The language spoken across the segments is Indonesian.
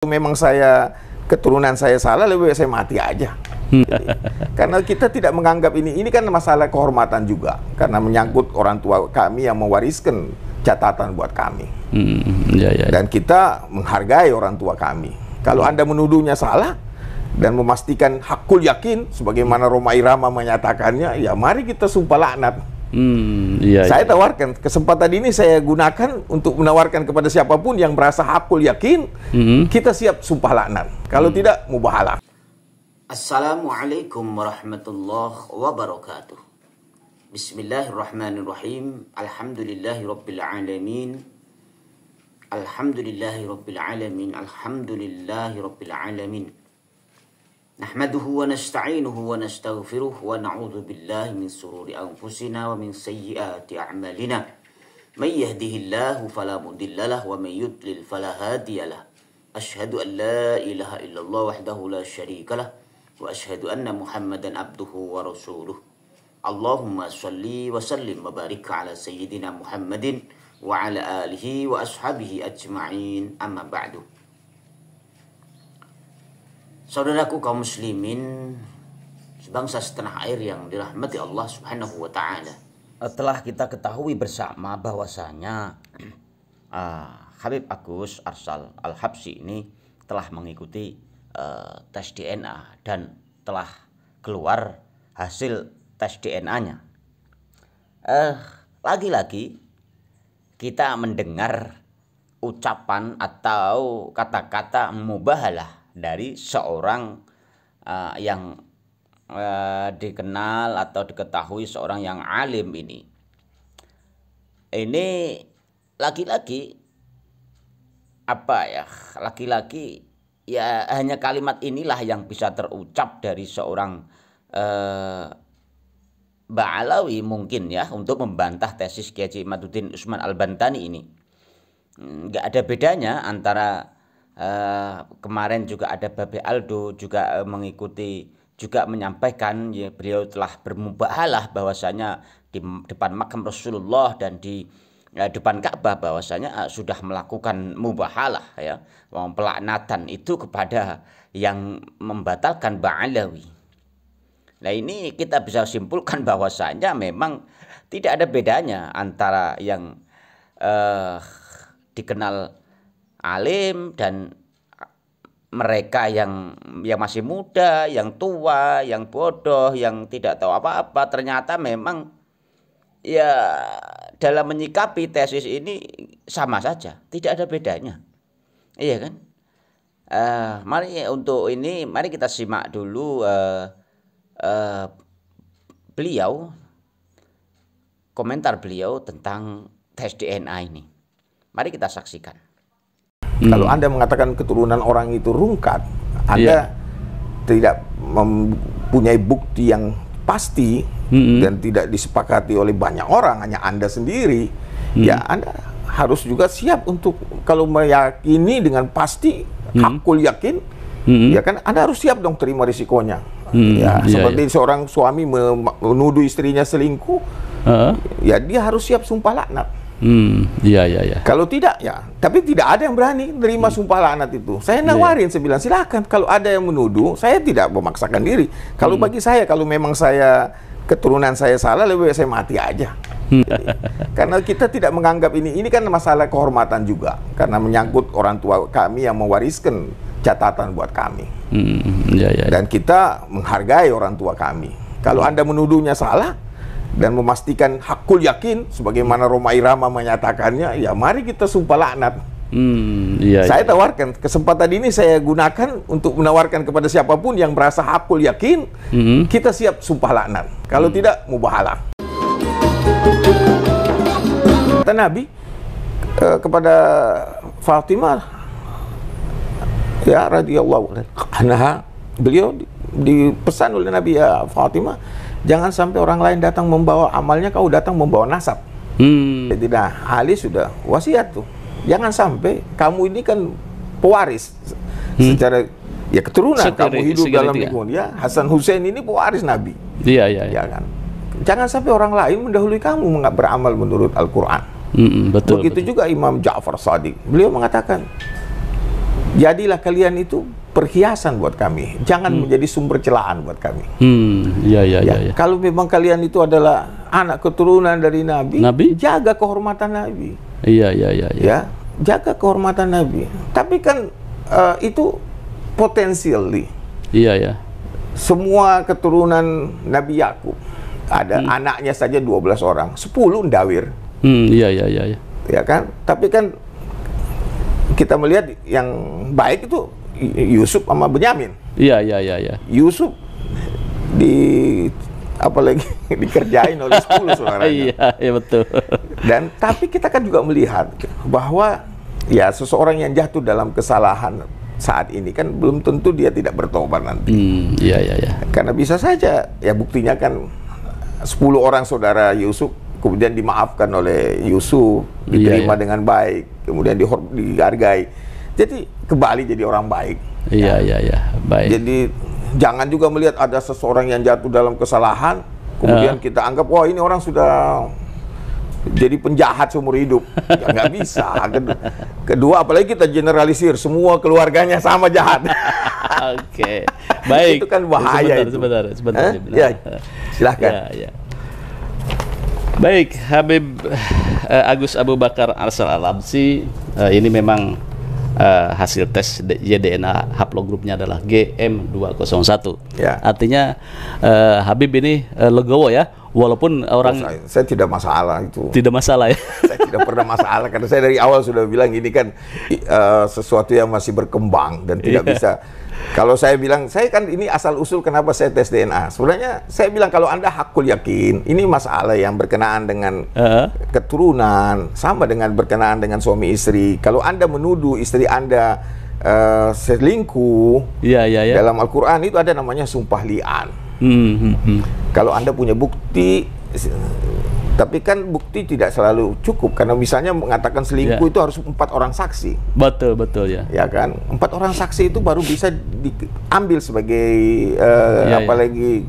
Memang keturunan saya salah, lebih baik saya mati aja. Karena kita tidak menganggap ini kan masalah kehormatan juga, karena menyangkut orang tua kami yang mewariskan catatan buat kami. Dan kita menghargai orang tua kami. Kalau Anda menuduhnya salah dan memastikan hakul yakin sebagaimana Rhoma Irama menyatakannya, ya mari kita sumpah laknat. Saya tawarkan kesempatan ini, saya gunakan untuk menawarkan kepada siapapun yang merasa hakul yakin, kita siap sumpah laknat. Kalau tidak, mubahalah. Assalamualaikum warahmatullahi wabarakatuh. Bismillahirrahmanirrahim. Alhamdulillahirabbil alamin. Alhamdulillahirabbil alamin. Alhamdulillahirabbil alamin. Nahmaduhu wa nasta'inuhu wa nastaghfiruh wa na'udzu billahi min sururi anfusina wa min sayyiati a'malina. May yahdihillahu fala mudhillalah wa may yudlil fala hadiyalah. Asyhadu an la ilaha illallah wahdahu la syarikalah wa asyhadu anna Muhammadan abduhu wa rasuluh. Allahumma shalli wa sallim wa barik ala sayyidina Muhammadin wa ala alihi wa ashabihi ajma'in. Amma ba'du. Saudaraku kaum muslimin sebangsa setanah air yang dirahmati Allah Subhanahu wa taala. Telah kita ketahui bersama bahwasanya Habib Agus Arsal Al-Habsyi ini telah mengikuti tes DNA dan telah keluar hasil tes DNA-nya. Lagi-lagi kita mendengar ucapan atau kata-kata mubahalah dari seorang yang dikenal atau diketahui seorang yang alim ini. Ini lagi-lagi lagi-lagi ya hanya kalimat inilah yang bisa terucap dari seorang Ba'alawi mungkin ya, untuk membantah tesis Kiai Haji Imaduddin Usman Al-Bantani ini. Nggak ada bedanya antara kemarin juga ada Babe Aldo juga mengikuti, juga menyampaikan ya, beliau telah bermubahalah bahwasanya di depan makam Rasulullah dan di depan Ka'bah bahwasanya sudah melakukan mubahalah ya, pelaknatan itu kepada yang membatalkan Ba'alawi. Nah, ini kita bisa simpulkan bahwasanya memang tidak ada bedanya antara yang dikenal alim dan mereka yang masih muda, yang tua, yang bodoh, yang tidak tahu apa-apa. Ternyata memang ya dalam menyikapi tesis ini sama saja, tidak ada bedanya. Iya kan? Mari kita simak dulu komentar beliau tentang tes DNA ini. Mari kita saksikan. Kalau Anda mengatakan keturunan orang itu rungkat, Anda tidak mempunyai bukti yang pasti dan tidak disepakati oleh banyak orang, hanya Anda sendiri, ya Anda harus juga siap untuk, kalau meyakini dengan pasti, hakul yakin, ya kan Anda harus siap dong terima risikonya. Seperti seorang suami menuduh istrinya selingkuh, ya dia harus siap sumpah laknat. Kalau tidak, ya, tapi tidak ada yang berani menerima sumpah laknat itu. Saya nawarin, saya bilang silakan. Kalau ada yang menuduh, saya tidak memaksakan diri. Kalau bagi saya, kalau memang keturunan saya salah, lebih baik saya mati aja. Karena kita tidak menganggap ini kan masalah kehormatan juga, karena menyangkut orang tua kami yang mewariskan catatan buat kami. Dan kita menghargai orang tua kami. Kalau Anda menuduhnya salah dan memastikan hakul yakin sebagaimana Rhoma Irama menyatakannya, ya mari kita sumpah laknat. Saya tawarkan kesempatan ini, saya gunakan untuk menawarkan kepada siapapun yang merasa hakul yakin, kita siap sumpah laknat. Kalau tidak, mubahalah. Kata Nabi kepada Fatimah ya radhiyallahu anha, beliau dipesan oleh Nabi, ya Fatimah, jangan sampai orang lain datang membawa amalnya, kau datang membawa nasab. Tidak, Ali sudah wasiat tuh. Jangan sampai kamu ini kan pewaris secara ya keturunan, kamu hidup dalam lingkungan ya. Hasan Hussein ini pewaris Nabi. Ya kan. Jangan sampai orang lain mendahului kamu beramal menurut Al-Quran. Begitu juga Imam Ja'far Shadiq. Beliau mengatakan, jadilah kalian itu perhiasan buat kami, jangan menjadi sumber celaan buat kami. Ya. Kalau memang kalian itu adalah anak keturunan dari Nabi, jaga kehormatan Nabi. Iya. Jaga kehormatan Nabi. Tapi kan itu potensial. Iya. Semua keturunan Nabi Yakub ada anaknya saja 12 orang, 10 ndawir. Iya. Ya kan? Tapi kan kita melihat yang baik itu Yusuf sama Benyamin. Iya. Yusuf apalagi dikerjain oleh 10 saudaranya. Iya, betul. Dan tapi kita kan juga melihat bahwa ya seseorang yang jatuh dalam kesalahan saat ini kan belum tentu dia tidak bertobat nanti. Iya. Karena bisa saja ya buktinya kan 10 orang saudara Yusuf kemudian dimaafkan oleh Yusuf, diterima dengan baik, kemudian dihargai. Jadi kembali jadi orang baik. Iya. Baik. Jadi jangan juga melihat ada seseorang yang jatuh dalam kesalahan, kemudian kita anggap wah ini orang sudah jadi penjahat seumur hidup. Ya, nggak bisa. Kedua, apalagi kita generalisir semua keluarganya sama jahat. Oke, baik. Itu kan bahaya. Sebentar. Ya, silahkan. Ya. Baik, Habib Agus Abu Bakar Al-Salamsi, ini memang hasil tes DNA haplogrupnya adalah GM201. Ya. Artinya Habib ini legowo ya, walaupun orang saya tidak masalah itu. Tidak masalah ya. Saya tidak pernah masalah karena saya dari awal sudah bilang ini kan sesuatu yang masih berkembang dan tidak bisa. Kalau saya bilang, saya kan ini asal usul kenapa saya tes DNA. Sebenarnya saya bilang kalau Anda hakul yakin, ini masalah yang berkenaan dengan keturunan, sama dengan berkenaan dengan suami istri. Kalau Anda menuduh istri Anda selingkuh, dalam Al-Quran itu ada namanya sumpah li'an. Kalau Anda punya bukti, tapi kan bukti tidak selalu cukup karena misalnya mengatakan selingkuh itu harus 4 orang saksi. Betul ya. Ya kan, 4 orang saksi itu baru bisa diambil sebagai apalagi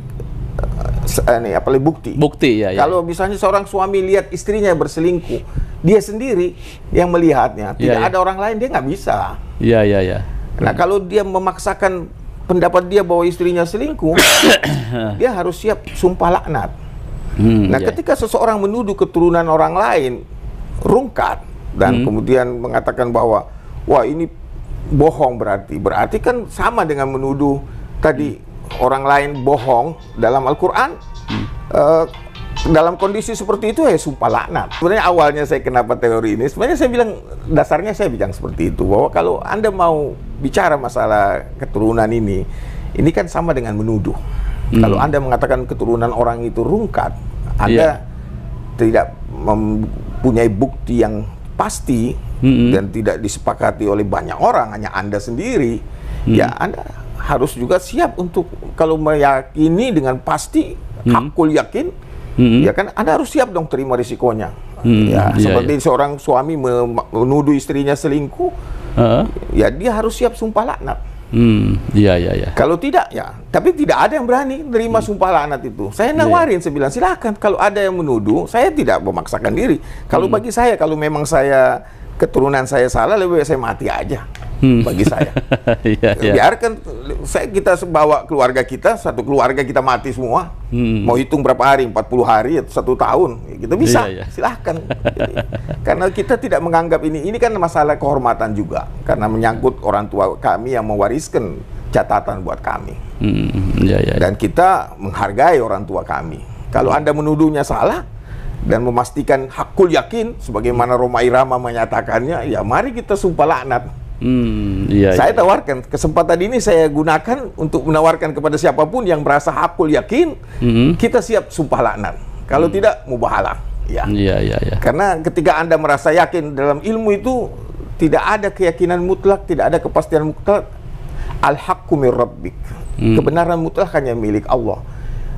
bukti. Bukti ya. Kalau misalnya seorang suami lihat istrinya berselingkuh, dia sendiri yang melihatnya, tidak ada orang lain, dia nggak bisa. Iya. Nah kalau dia memaksakan pendapat dia bahwa istrinya selingkuh, dia harus siap sumpah laknat. Ketika seseorang menuduh keturunan orang lain rungkat dan kemudian mengatakan bahwa wah ini bohong, berarti kan sama dengan menuduh tadi orang lain bohong dalam Al-Quran. Dalam kondisi seperti itu ya sumpah laknat. Sebenarnya awalnya saya kenapa teori ini, sebenarnya saya bilang dasarnya saya bilang seperti itu, bahwa kalau Anda mau bicara masalah keturunan ini kan sama dengan menuduh. Kalau Anda mengatakan keturunan orang itu rungkat, Anda tidak mempunyai bukti yang pasti dan tidak disepakati oleh banyak orang, hanya Anda sendiri, ya Anda harus juga siap untuk kalau meyakini dengan pasti, hakul yakin, ya kan Anda harus siap dong terima risikonya. Seperti seorang suami menuduh istrinya selingkuh, ya dia harus siap sumpah laknat. Kalau tidak, ya. Tapi tidak ada yang berani menerima sumpah laknat itu. Saya nawarin, saya bilang silakan. Kalau ada yang menuduh, saya tidak memaksakan diri. Kalau bagi saya, kalau memang saya keturunan saya salah, lebih baik saya mati aja. Bagi saya. Biarkan kita bawa keluarga kita, satu keluarga kita mati semua. Mau hitung berapa hari, 40 hari, 1 tahun, kita bisa. Silahkan. Jadi, karena kita tidak menganggap ini kan masalah kehormatan juga. Karena menyangkut orang tua kami yang mewariskan catatan buat kami. Dan kita menghargai orang tua kami. Kalau Anda menuduhnya salah dan memastikan hakul yakin, sebagaimana Roma Irama menyatakannya, ya mari kita sumpah laknat. Saya tawarkan kesempatan ini, saya gunakan untuk menawarkan kepada siapapun yang merasa hakul yakin, kita siap sumpah laknat. Kalau tidak, mubahalah. Karena ketika Anda merasa yakin dalam ilmu itu, tidak ada keyakinan mutlak, tidak ada kepastian mutlak. Al-haqqu mir rabbik. Kebenaran mutlak hanya milik Allah.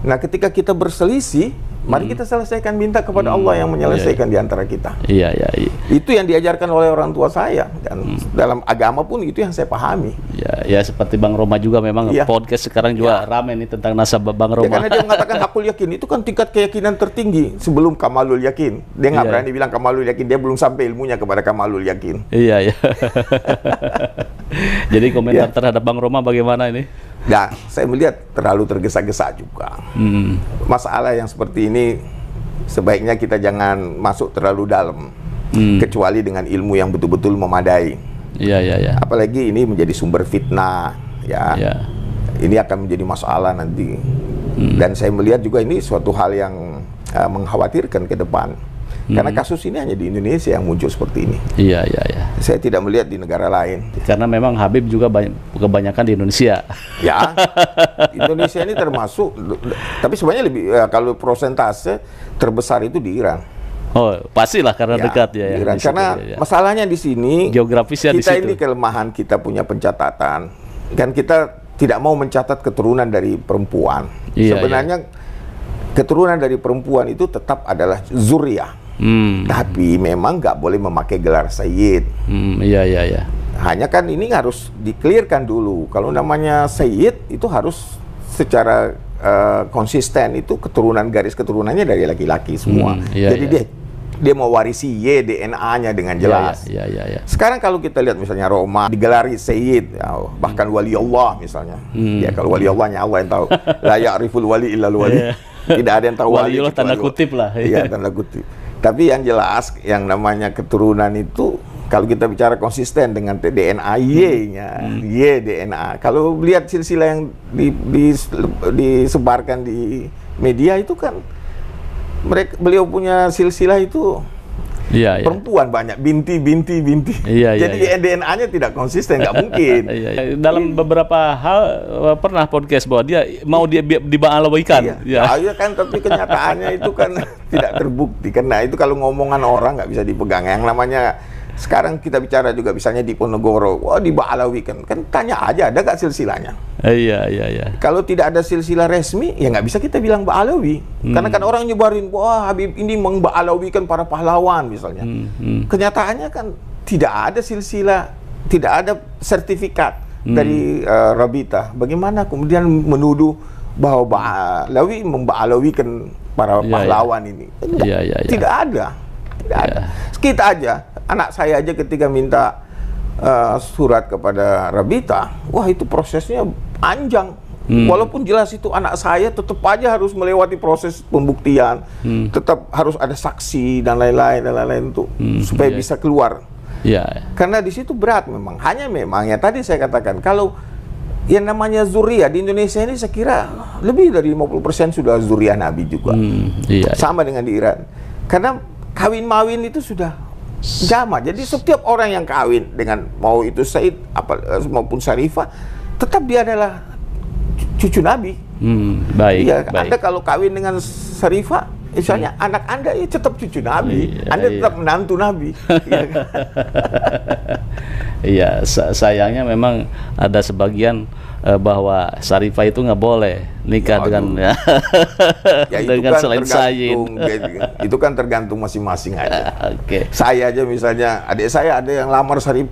Nah, ketika kita berselisih, Mari kita selesaikan, minta kepada Allah yang menyelesaikan di antara kita. Iya, iya, iya. Itu yang diajarkan oleh orang tua saya, dan dalam agama pun itu yang saya pahami. Ya, ya seperti Bang Roma juga memang podcast sekarang juga ramai nih tentang nasab Bang Roma. Ya, karena dia mengatakan hakul yakin itu kan tingkat keyakinan tertinggi sebelum kamalul yakin. Dia nggak berani bilang kamalul yakin, dia belum sampai ilmunya kepada kamalul yakin. Iya, iya. Jadi komentar terhadap Bang Roma bagaimana ini? Nah, saya melihat terlalu tergesa-gesa juga. Masalah yang seperti ini sebaiknya kita jangan masuk terlalu dalam, kecuali dengan ilmu yang betul-betul memadai. Iya, iya, iya. Apalagi ini menjadi sumber fitnah, ya. Ini akan menjadi masalah nanti. Dan saya melihat juga ini suatu hal yang mengkhawatirkan ke depan. Karena kasus ini hanya di Indonesia yang muncul seperti ini. Iya, iya, iya. Saya tidak melihat di negara lain. Karena memang Habib juga kebanyakan di Indonesia. Ya, Indonesia ini termasuk, tapi sebenarnya lebih kalau prosentase terbesar itu di Iran. Oh, pastilah karena dekat ya. Iran. Karena masalahnya di sini, geografisnya kita di situ. ini kelemahan kita punya pencatatan. Kan kita tidak mau mencatat keturunan dari perempuan. Sebenarnya keturunan dari perempuan itu tetap adalah zuriyah. Tapi memang nggak boleh memakai gelar sayyid. Iya, iya, iya. Hanya kan ini harus dikelirkan dulu. Kalau namanya sayyid itu harus secara konsisten, itu keturunan, garis keturunannya dari laki-laki semua. Jadi dia mau warisi DNA-nya dengan jelas. Sekarang kalau kita lihat misalnya Roma digelari sayyid, bahkan wali Allah misalnya. Ya kalau wali Allahnya Allah yang tahu. La ya'riful wali illal wali. Tidak ada yang tahu wali Allah, tanda kutip lah. Iya, tanda kutip. Tapi yang jelas, yang namanya keturunan itu, kalau kita bicara konsisten dengan DNA Y-nya, Y DNA. Kalau lihat silsilah yang disebarkan di media itu kan, beliau punya silsilah itu perempuan banyak, binti. Jadi DNA-nya tidak konsisten, nggak mungkin. Dalam beberapa hal pernah podcast bahwa dia mau dibalawikan. Iya kan, tapi kenyataannya itu kan tidak terbukti. Karena itu kalau ngomongan orang nggak bisa dipegang. Yang namanya sekarang kita bicara juga misalnya di Ponorogo, wah dibalawikan. Kan tanya aja, ada nggak silsilahnya? Iya. Kalau tidak ada silsilah resmi, ya nggak bisa kita bilang Ba'alawi. Karena kan orang nyebarin, wah Habib ini memba'alawikan para pahlawan misalnya. Kenyataannya kan tidak ada silsilah, tidak ada sertifikat dari Rabita. Bagaimana kemudian menuduh bahwa Ba'alawi memba'alawikan para pahlawan ini? Tidak ada. Kita aja, anak saya aja ketika minta surat kepada Rabita, wah itu prosesnya panjang. Walaupun jelas itu anak saya, tetap aja harus melewati proses pembuktian, tetap harus ada saksi dan lain-lain itu supaya bisa keluar. Karena di situ berat memang. Hanya memang ya tadi saya katakan, kalau yang namanya zuriyah di Indonesia ini saya kira lebih dari 50% sudah zuriyah Nabi juga. Sama dengan di Iran. Karena kawin mawin itu sudah jamak. Jadi setiap orang yang kawin dengan mau itu Said maupun Syarifah, tetap dia adalah cucu Nabi. Baik. Anda kalau kawin dengan Syarifah, misalnya anak Anda ya tetap cucu Nabi. Anda tetap menantu Nabi. Iya, sayangnya memang ada sebagian bahwa Syarifah itu nggak boleh nikah dengan dengan kan selain Sayyid. Itu kan tergantung masing-masing aja. Saya aja misalnya, adik saya ada yang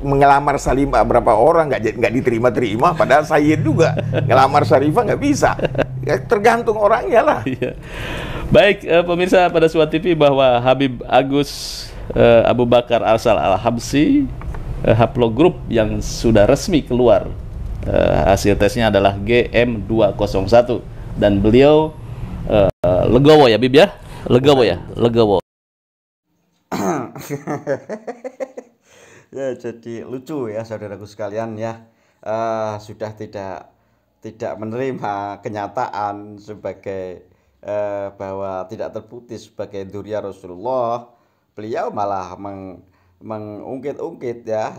mengelamar Salimah berapa orang nggak diterima-terima, padahal Sayyid juga ngelamar Syarifah nggak bisa. Ya, tergantung orangnya lah. Baik, pemirsa pada Suara TV, bahwa Habib Agus Abu Bakar Arsal Al-Habsyi, haplogrup yang sudah resmi keluar, hasil tesnya adalah GM201, dan beliau legowo ya Bib ya? Legowo. Ya, jadi lucu ya saudaraku sekalian ya, sudah tidak menerima kenyataan sebagai bahwa tidak terbukti sebagai dzurriyyah Rasulullah. Beliau malah mengungkit-ungkit ya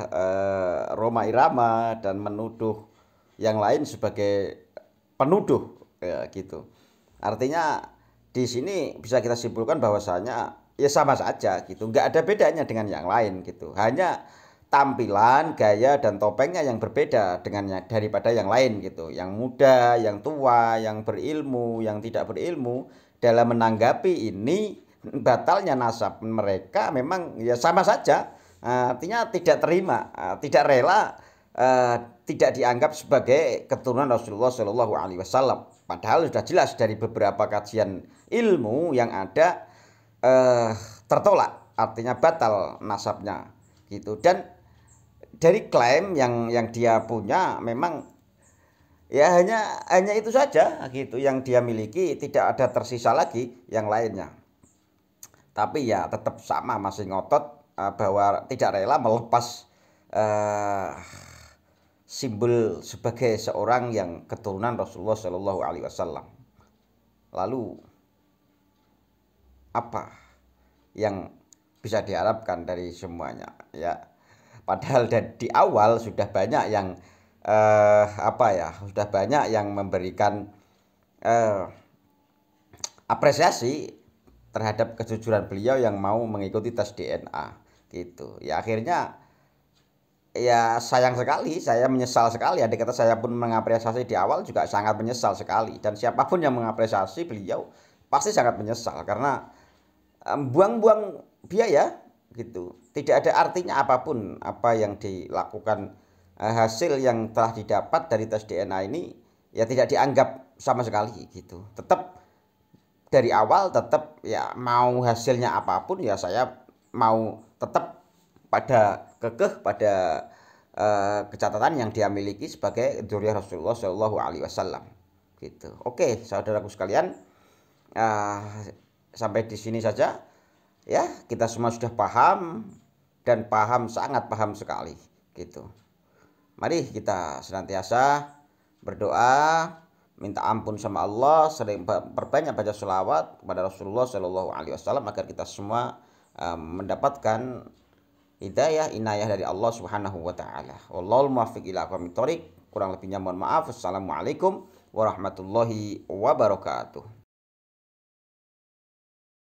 Rhoma Irama dan menuduh yang lain sebagai penuduh ya, gitu. Artinya di sini bisa kita simpulkan bahwasanya ya sama saja gitu, nggak ada bedanya dengan yang lain gitu. Hanya tampilan, gaya dan topengnya yang berbeda daripada yang lain gitu. Yang muda, yang tua, yang berilmu, yang tidak berilmu, dalam menanggapi ini batalnya nasab mereka memang ya sama saja, artinya tidak terima, tidak rela, tidak dianggap sebagai keturunan Rasulullah Shallallahu Alaihi Wasallam. Padahal sudah jelas dari beberapa kajian ilmu yang ada tertolak, artinya batal nasabnya gitu. Dan dari klaim yang dia punya memang ya hanya itu saja gitu yang dia miliki, tidak ada tersisa lagi yang lainnya. Tapi ya tetap sama, masih ngotot bahwa tidak rela melepas simbol sebagai seorang yang keturunan Rasulullah Shallallahu Alaihi Wasallam. Lalu apa yang bisa diharapkan dari semuanya ya? Padahal di awal sudah banyak yang sudah banyak yang memberikan apresiasi terhadap kejujuran beliau yang mau mengikuti tes DNA gitu. Ya akhirnya ya sayang sekali, saya menyesal sekali. Andai kata saya pun mengapresiasi di awal juga sangat menyesal sekali. Dan siapapun yang mengapresiasi beliau pasti sangat menyesal karena buang-buang biaya gitu. Tidak ada artinya apapun apa yang dilakukan, hasil yang telah didapat dari tes DNA ini ya tidak dianggap sama sekali gitu. Tetap dari awal tetap ya mau hasilnya apapun ya saya mau tetap kekeh pada kecatatan yang dia miliki sebagai dzurriyyah Rasulullah Shallallahu Alaihi Wasallam gitu. Oke, saudaraku sekalian, sampai di sini saja ya, kita semua sudah paham dan sangat paham sekali gitu. Mari kita senantiasa berdoa, minta ampun sama Allah, sering perbanyak baca sholawat kepada Rasulullah Shallallahu Alaihi Wasallam agar kita semua mendapatkan hidayah, inayah dari Allah Subhanahu wa taala. Wallahul muwaffiq ila aqwamit thoriq. Kurang lebihnya mohon maaf. Wassalamualaikum warahmatullahi wabarakatuh.